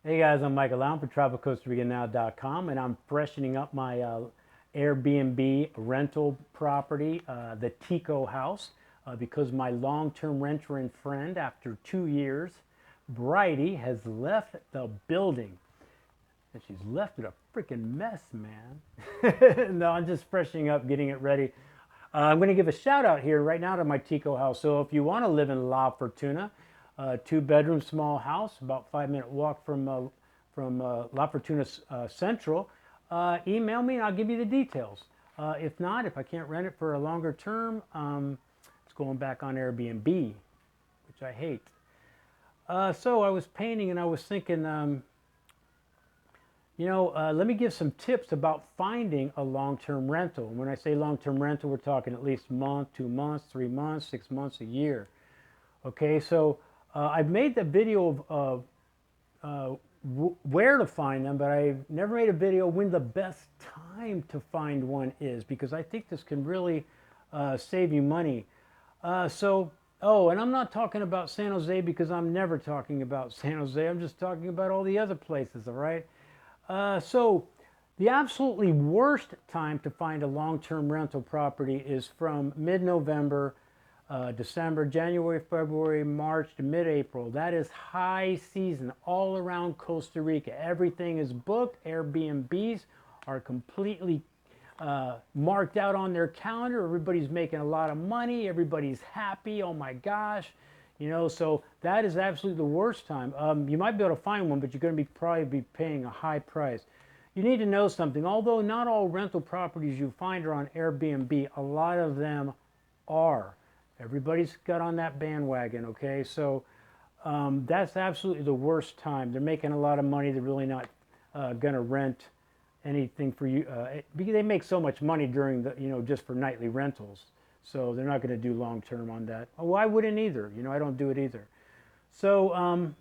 Hey guys, I'm Michael Allen for TravelCostaRicaNow.com, and I'm freshening up my Airbnb rental property, the Tico House, because my long-term renter and friend, after 2 years, Bridie, has left the building. And she's left it a freaking mess, man. No, I'm just freshening up, getting it ready. I'm going to give a shout out here right now to my Tico House. So if you want to live in La Fortuna, two-bedroom small house, about 5-minute walk from La Fortuna Central, email me and I'll give you the details. If not, if I can't rent it for a longer term, it's going back on Airbnb, which I hate. So I was painting and I was thinking, let me give some tips about finding a long-term rental. When I say long-term rental, we're talking at least a month, 2 months, 3 months, 6 months, a year. Okay, so I've made the video of where to find them, but I've never made a video when the best time to find one is, because I think this can really save you money. Oh, and I'm not talking about San Jose, because I'm never talking about San Jose. I'm just talking about all the other places, all right? So the absolutely worst time to find a long-term rental property is from mid-November, December, January, February, March to mid-April. That is high season all around Costa Rica. Everything is booked. Airbnbs are completely marked out on their calendar. Everybody's making a lot of money. Everybody's happy. Oh my gosh. So that is absolutely the worst time. You might be able to find one, but you're going to probably be paying a high price. You need to know something. Although not all rental properties you find are on Airbnb, a lot of them are. Everybody's got on that bandwagon, okay? So that's absolutely the worst time. They're making a lot of money. They're really not going to rent anything for you. Because they make so much money during the, just for nightly rentals. So they're not going to do long term on that. Oh, I wouldn't either. I don't do it either. So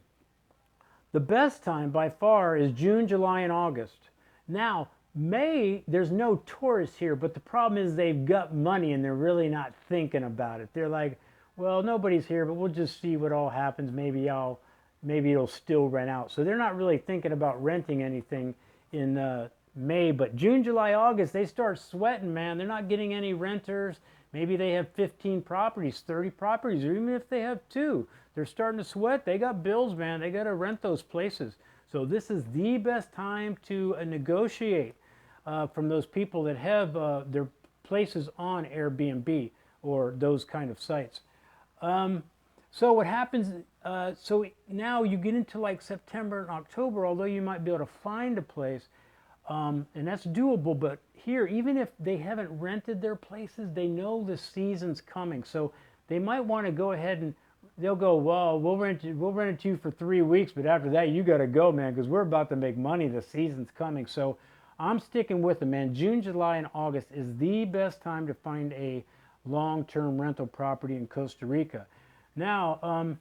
the best time by far is June, July, and August. Now, May, there's no tourists here, but the problem is they've got money and they're really not thinking about it. They're like, well, nobody's here, but we'll just see what all happens. Maybe it'll still rent out. So they're not really thinking about renting anything in May, but June, July, August, they start sweating, man. They're not getting any renters. Maybe they have 15 properties, 30 properties, or even if they have 2, they're starting to sweat. They got bills, man. They got to rent those places. So this is the best time to negotiate from those people that have their places on Airbnb or those kind of sites. So what happens, so now you get into like September and October, although you might be able to find a place, and that's doable, but here, even if they haven't rented their places, they know the season's coming. So they might want to go ahead and they'll go, well, we'll rent it to you for 3 weeks, but after that, you got to go, man, because we're about to make money. The season's coming. So I'm sticking with them, man. June, July, and August is the best time to find a long-term rental property in Costa Rica. Now,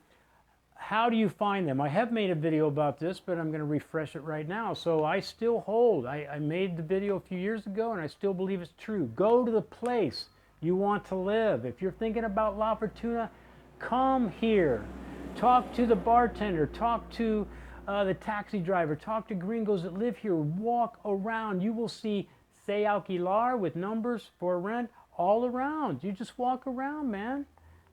how do you find them? I have made a video about this, but I'm going to refresh it right now. So I still hold. I made the video a few years ago, and I still believe it's true. Go to the place you want to live. If you're thinking about La Fortuna, come here. Talk to the bartender. Talk to the taxi driver. Talk to gringos that live here. Walk around. You will see Se Alquilar with numbers for rent all around. You just walk around, man.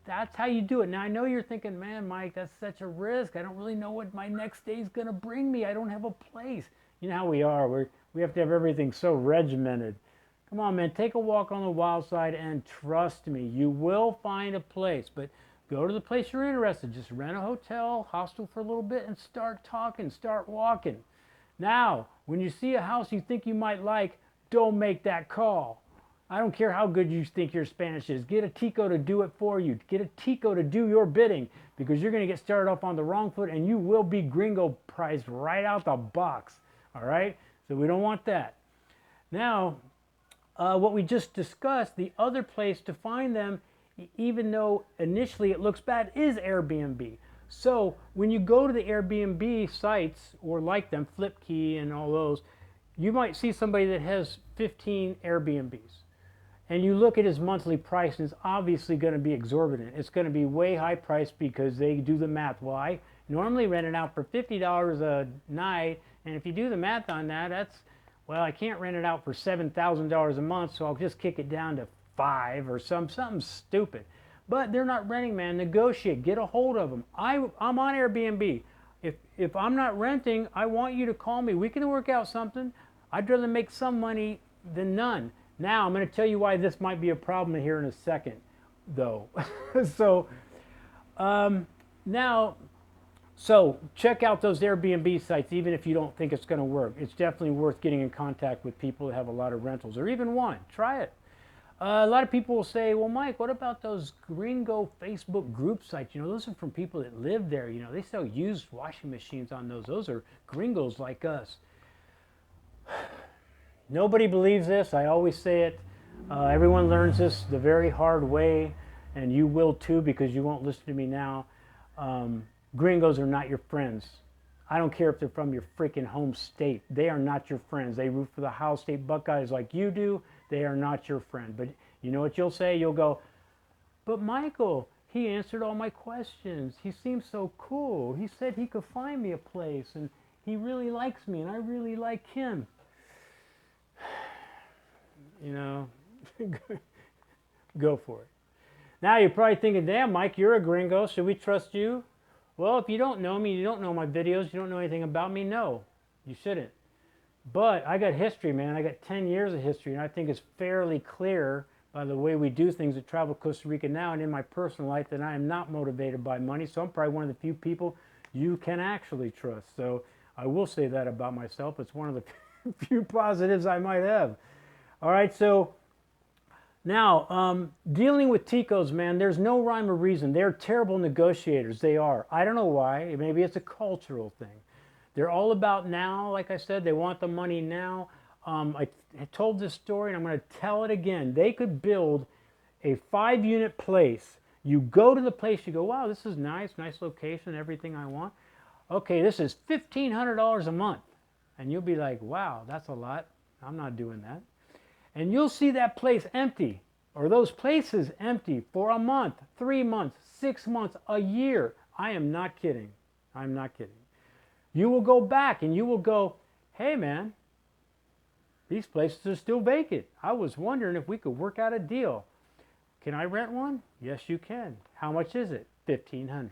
That's how you do it. Now, I know you're thinking, man, Mike, that's such a risk. I don't really know what my next day is going to bring me. I don't have a place. You know how we are. We have to have everything so regimented. Come on, man, take a walk on the wild side and trust me, you will find a place. But go to the place you're interested. Just rent a hotel, hostel for a little bit, and start talking, start walking. Now, when you see a house you think you might like, don't make that call. I don't care how good you think your Spanish is. Get a Tico to do it for you. Get a Tico to do your bidding, because you're going to get started off on the wrong foot and you will be gringo priced right out the box. All right? So we don't want that. Now, what we just discussed, the other place to find them, even though initially it looks bad, is Airbnb. So when you go to the Airbnb sites or like them, Flipkey and all those, you might see somebody that has 15 Airbnbs. And you look at his monthly price, and it's obviously going to be exorbitant. It's going to be way high priced because they do the math. Well, normally rent it out for $50 a night. And if you do the math on that, that's, well, I can't rent it out for $7,000 a month, so I'll just kick it down to 5 or something stupid. But they're not renting, man. Negotiate. Get a hold of them. I'm on Airbnb. If I'm not renting, I want you to call me. We can work out something. I'd rather make some money than none. Now, I'm going to tell you why this might be a problem here in a second, though. So, now, so check out those Airbnb sites, even if you don't think it's going to work. It's definitely worth getting in contact with people that have a lot of rentals, or even one. Try it. A lot of people will say, well, Mike, what about those gringo Facebook group sites? You know, those are from people that live there. You know, they sell used washing machines on those. Those are gringos like us. Nobody believes this. I always say it. Everyone learns this the very hard way, and you will too, because you won't listen to me now. Gringos are not your friends. I don't care if they're from your freaking home state. They are not your friends. They root for the Ohio State Buckeyes like you do. They are not your friend. But you know what you'll say? You'll go, but Michael, he answered all my questions. He seems so cool. He said he could find me a place, and he really likes me, and I really like him. You know, go for it. Now you're probably thinking, damn, Mike, you're a gringo. Should we trust you? Well, if you don't know me, you don't know my videos, you don't know anything about me, no, you shouldn't. But I got history, man. I got 10 years of history, and I think it's fairly clear by the way we do things at Travel Costa Rica now and in my personal life that I am not motivated by money. So I'm probably one of the few people you can actually trust. So I will say that about myself. It's one of the few positives I might have. All right, so now dealing with Ticos, man, there's no rhyme or reason. They're terrible negotiators. They are. I don't know why. Maybe it's a cultural thing. They're all about now, like I said. They want the money now. I told this story, and I'm going to tell it again. They could build a 5-unit place. You go to the place, you go, wow, this is nice location, everything I want. Okay, this is $1,500 a month. And you'll be like, wow, that's a lot. I'm not doing that. And you'll see that place empty, or those places empty for a month, 3 months, 6 months, a year. I am not kidding. I'm not kidding. You will go back and you will go, hey man, these places are still vacant. I was wondering if we could work out a deal. Can I rent one? Yes, you can. How much is it? $1,500.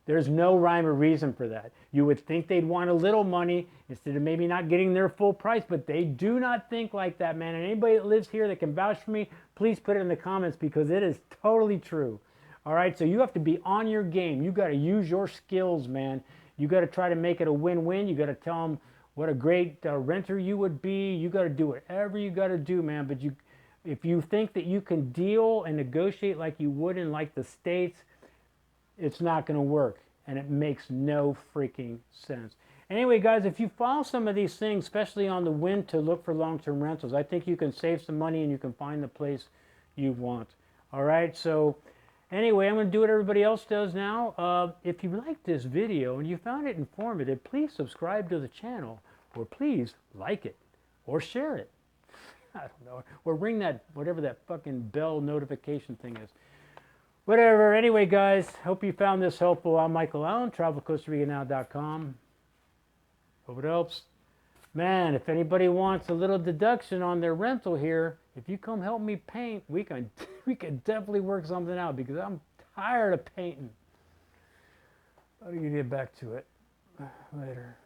There's no rhyme or reason for that. You would think they'd want a little money instead of maybe not getting their full price, but they do not think like that, man. And anybody that lives here that can vouch for me, please put it in the comments, because it is totally true. All right, so you have to be on your game. You got to use your skills, man. You got to try to make it a win-win. You got to tell them what a great renter you would be. You got to do whatever you got to do, man. But if you think that you can deal and negotiate like you would in like the States, it's not going to work, and it makes no freaking sense. Anyway, guys, if you follow some of these things, especially on the when to look for long-term rentals, I think you can save some money and you can find the place you want. All right, so anyway, I'm going to do what everybody else does now. If you liked this video and you found it informative, please subscribe to the channel, or please like it, or share it. I don't know, or ring that, whatever that fucking bell notification thing is. Whatever. Anyway, guys, hope you found this helpful. I'm Michael Allen, TravelCostaRicaNow.com. Hope it helps. Man, if anybody wants a little deduction on their rental here, if you come help me paint, we can definitely work something out, because I'm tired of painting. How do you get back to it later?